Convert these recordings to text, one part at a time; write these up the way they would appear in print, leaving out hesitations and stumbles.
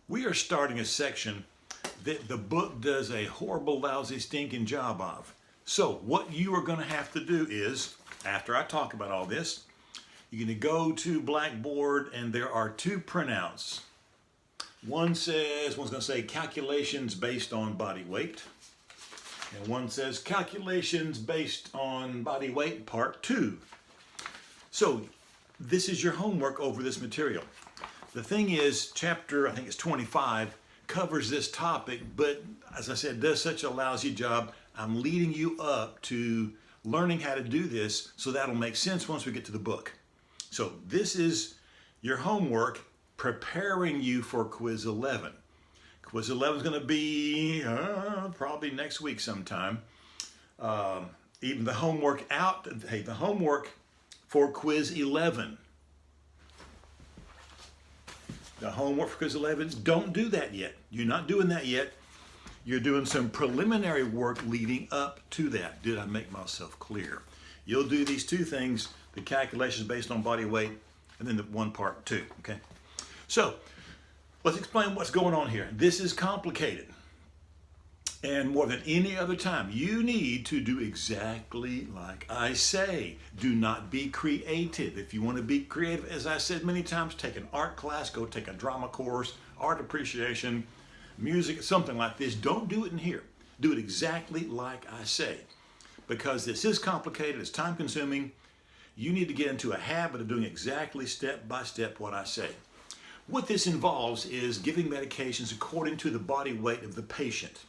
We are starting a section that the book does a horrible, lousy, stinking job of. So what you are going to have to do is, after I talk about all this, you're going to go to Blackboard and there are two printouts. One's going to say calculations based on body weight. And one says calculations based on body weight part 2. So this is your homework over this material. The thing is, chapter, I think it's 25, covers this topic, but as I said, does such a lousy job. I'm leading you up to learning how to do this, so that'll make sense once we get to the book. So this is your homework preparing you for quiz 11. Quiz 11 is going to be probably next week sometime. Even the homework out, hey, the homework for quiz 11. The homework for quiz 11, don't do that yet. You're not doing that yet. You're doing some preliminary work leading up to that. Did I make myself clear? You'll do these two things, the calculations based on body weight, and then the one part 2, okay? So, let's explain what's going on here. This is complicated. And more than any other time, you need to do exactly like I say. Do not be creative. If you want to be creative, as I said many times, take an art class, go take a drama course, art appreciation, music, something like this. Don't do it in here. Do it exactly like I say. Because this is complicated, it's time consuming. You need to get into a habit of doing exactly step by step what I say. What this involves is giving medications according to the body weight of the patient.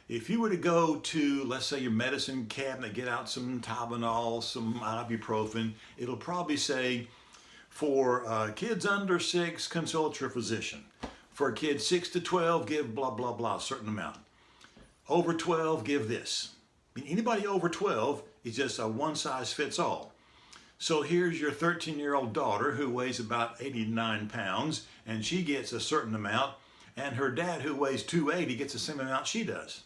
If you were to go to, let's say, your medicine cabinet, get out some Tylenol, some ibuprofen, it'll probably say, for kids under 6, consult your physician. For kids 6 to 12, give blah, blah, blah, a certain amount. Over 12, give this. I mean, anybody over 12 is just a one-size-fits-all. So here's your 13-year-old daughter who weighs about 89 pounds, and she gets a certain amount, and her dad who weighs 280 gets the same amount she does,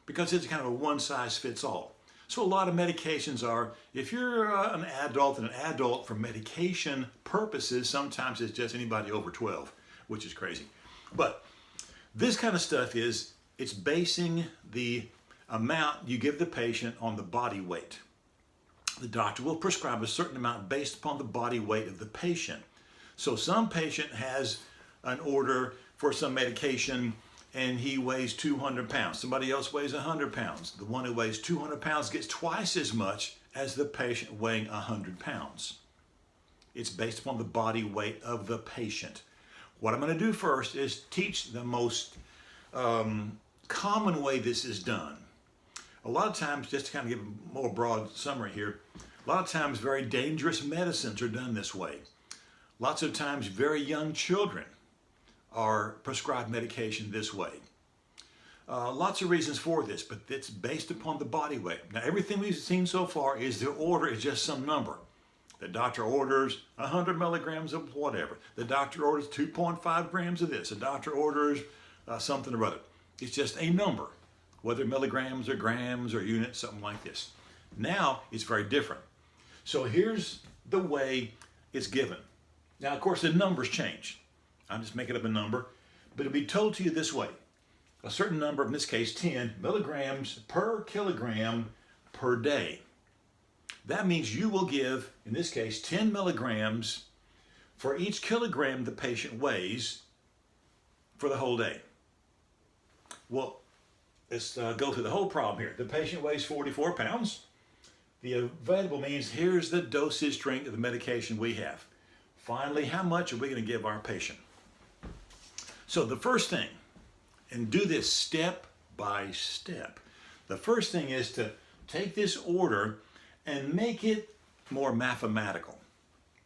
because it's kind of a one-size-fits-all. So a lot of medications are, if you're an adult, and an adult for medication purposes, sometimes it's just anybody over 12, which is crazy. But this kind of stuff is, it's basing the amount you give the patient on the body weight. The doctor will prescribe a certain amount based upon the body weight of the patient. So some patient has an order for some medication and he weighs 200 pounds. Somebody else weighs 100 pounds. The one who weighs 200 pounds gets twice as much as the patient weighing 100 pounds. It's based upon the body weight of the patient. What I'm going to do first is teach the most common way this is done. A lot of times, just to kind of give a more broad summary here, a lot of times very dangerous medicines are done this way. Lots of times very young children are prescribed medication this way. Lots of reasons for this, but it's based upon the body weight. Now everything we've seen so far is the order is just some number. The doctor orders 100 milligrams of whatever. The doctor orders 2.5 grams of this. The doctor orders something or other. It's just a number, whether milligrams or grams or units, something like this. Now it's very different. So here's the way it's given. Now, of course, the numbers change. I'm just making up a number, but it'll be told to you this way. A certain number, in this case 10 milligrams per kilogram per day. That means you will give, in this case, 10 milligrams for each kilogram the patient weighs for the whole day. Well, let's go through the whole problem here. The patient weighs 44 pounds. The available means here's the dosage strength of the medication we have. Finally, how much are we going to give our patient? So the first thing, and do this step by step, the first thing is to take this order and make it more mathematical,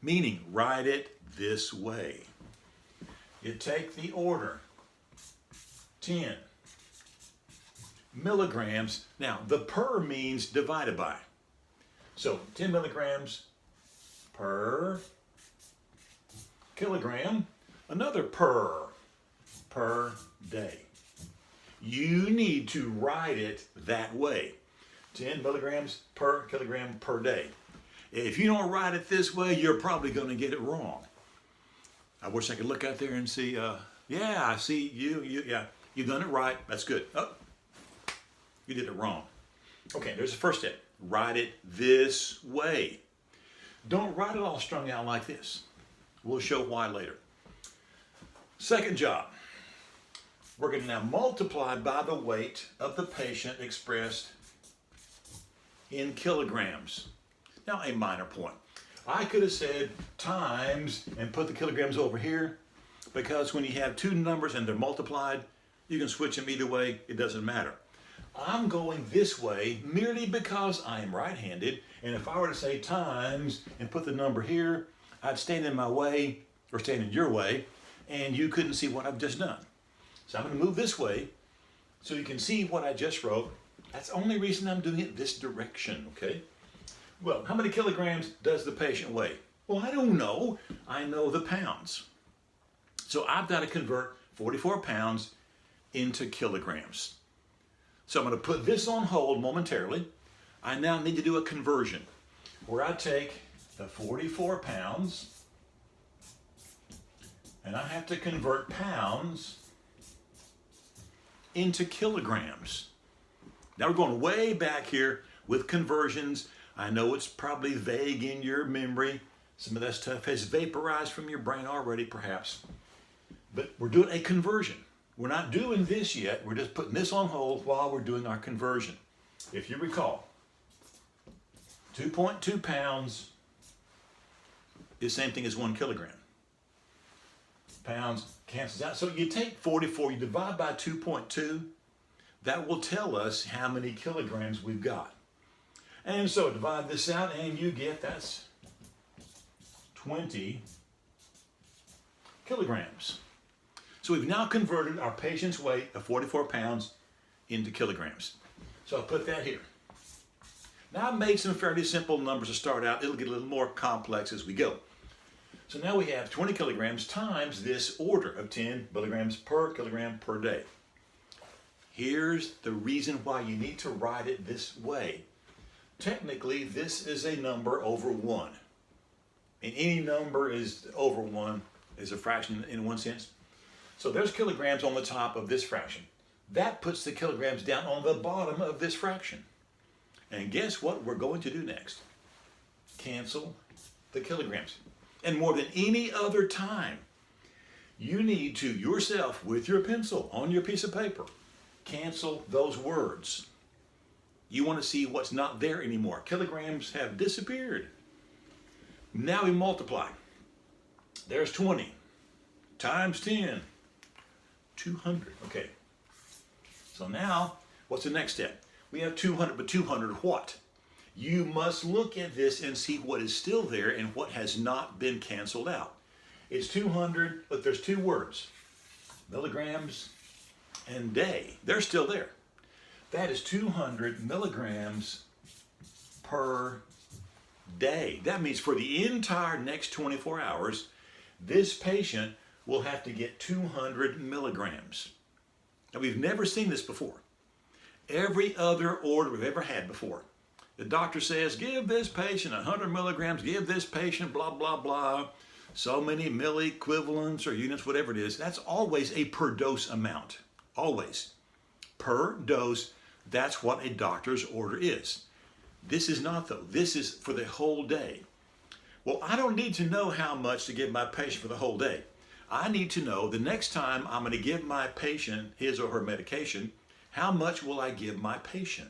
meaning write it this way. You take the order, 10 milligrams. Now, the per means divided by. So 10 milligrams per kilogram, another per day. You need to write it that way. 10 milligrams per kilogram per day. If you don't write it this way, you're probably going to get it wrong. I wish I could look out there and see Yeah, I see yeah, you've done it right. That's good. Oh, you did it wrong. Okay, there's the first step. Write it this way. Don't write it all strung out like this. We'll show why later. Second job. We're going to now multiply by the weight of the patient expressed in kilograms. Now, a minor point. I could have said times and put the kilograms over here, because when you have two numbers and they're multiplied, you can switch them either way. It doesn't matter. I'm going this way merely because I am right-handed, and if I were to say times and put the number here, I'd stand in my way or stand in your way, and you couldn't see what I've just done. So I'm going to move this way so you can see what I just wrote. That's the only reason I'm doing it this direction, okay? Well, how many kilograms does the patient weigh? Well, I don't know. I know the pounds. So I've got to convert 44 pounds into kilograms. So I'm going to put this on hold momentarily. I now need to do a conversion where I take the 44 pounds and I have to convert pounds into kilograms. Now we're going way back here with conversions. I know it's probably vague in your memory. Some of that stuff has vaporized from your brain already, perhaps. But we're doing a conversion. We're not doing this yet. We're just putting this on hold while we're doing our conversion. If you recall, 2.2 pounds is the same thing as 1 kilogram. Pounds cancels out. So you take 44, you divide by 2.2. That will tell us how many kilograms we've got. And so divide this out and you get, that's 20 kilograms. So we've now converted our patient's weight of 44 pounds into kilograms. So I'll put that here. Now I've made some fairly simple numbers to start out. It'll get a little more complex as we go. So now we have 20 kilograms times this order of 10 milligrams per kilogram per day. Here's the reason why you need to write it this way. Technically, this is a number over 1. And any number is over 1 is a fraction in one sense. So there's kilograms on the top of this fraction. That puts the kilograms down on the bottom of this fraction. And guess what we're going to do next? Cancel the kilograms. And more than any other time, you need to yourself, with your pencil on your piece of paper, cancel those words. You want to see what's not there anymore. Kilograms have disappeared. Now we multiply. There's 20 times 10. 200. Okay. So now, what's the next step? We have 200, but 200 what? You must look at this and see what is still there and what has not been canceled out. It's 200, but there's two words. Milligrams and day. They're still there. That is 200 milligrams per day. That means for the entire next 24 hours, this patient will have to get 200 milligrams. Now, we've never seen this before. Every other order we've ever had before, the doctor says, give this patient 100 milligrams, give this patient blah, blah, blah, so many milliequivalents or units, whatever it is. That's always a per dose amount, always. Per dose, that's what a doctor's order is. This is not, though. This is for the whole day. Well, I don't need to know how much to give my patient for the whole day. I need to know the next time I'm going to give my patient his or her medication, how much will I give my patient?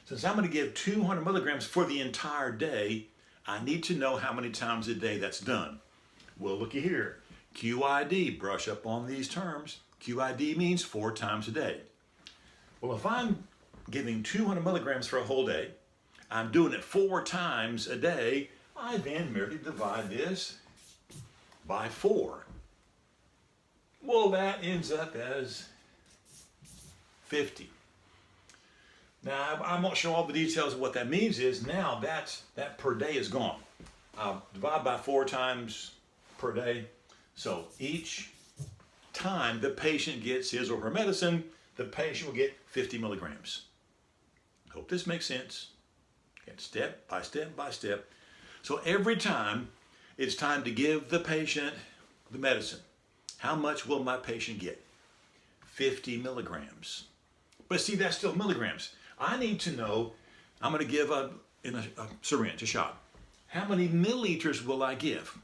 Since I'm going to give 200 milligrams for the entire day, I need to know how many times a day that's done. Well, looky here. QID, brush up on these terms. QID means 4 times a day. Well, if I'm giving 200 milligrams for a whole day, I'm doing it 4 times a day, I then merely divide this by 4. Well, that ends up as 50. Now, I won't show all the details of what that means is now that per day is gone. I'll divide by 4 times per day. So each time the patient gets his or her medicine, the patient will get 50 milligrams. Hope this makes sense. Okay, step by step by step. So every time it's time to give the patient the medicine, How much will my patient get? 50 milligrams. But see, that's still milligrams. I need to know, I'm going to give in a syringe, a shot. How many milliliters will I give?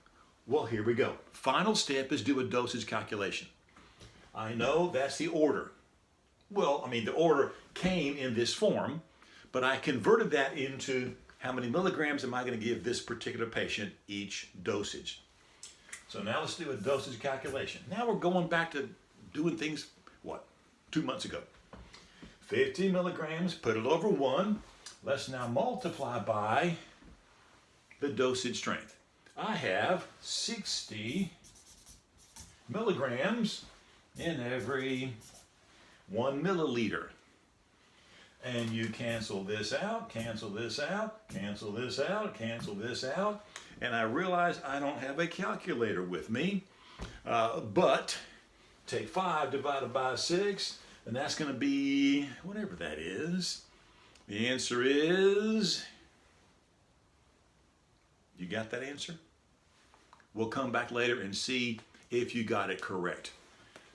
Well, here we go. Final step is do a dosage calculation. I know that's the order. Well, I mean, the order came in this form, but I converted that into how many milligrams am I going to give this particular patient each dosage. So now let's do a dosage calculation. Now we're going back to doing things, 2 months ago. 50 milligrams, put it over 1. Let's now multiply by the dosage strength. I have 60 milligrams in every 1 milliliter. And you cancel this out, cancel this out, cancel this out, cancel this out. And I realize I don't have a calculator with me. But take 5 divided by 6, and that's going to be whatever that is. The answer is, you got that answer? We'll come back later and see if you got it correct.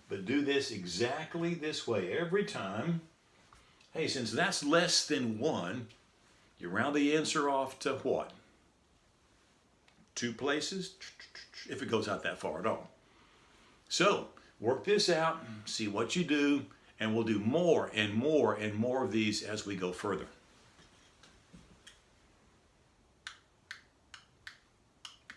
But do this exactly this way every time. Hey, since that's less than 1, you round the answer off to what? 2 places, if it goes out that far at all. So, work this out, see what you do, and we'll do more and more and more of these as we go further.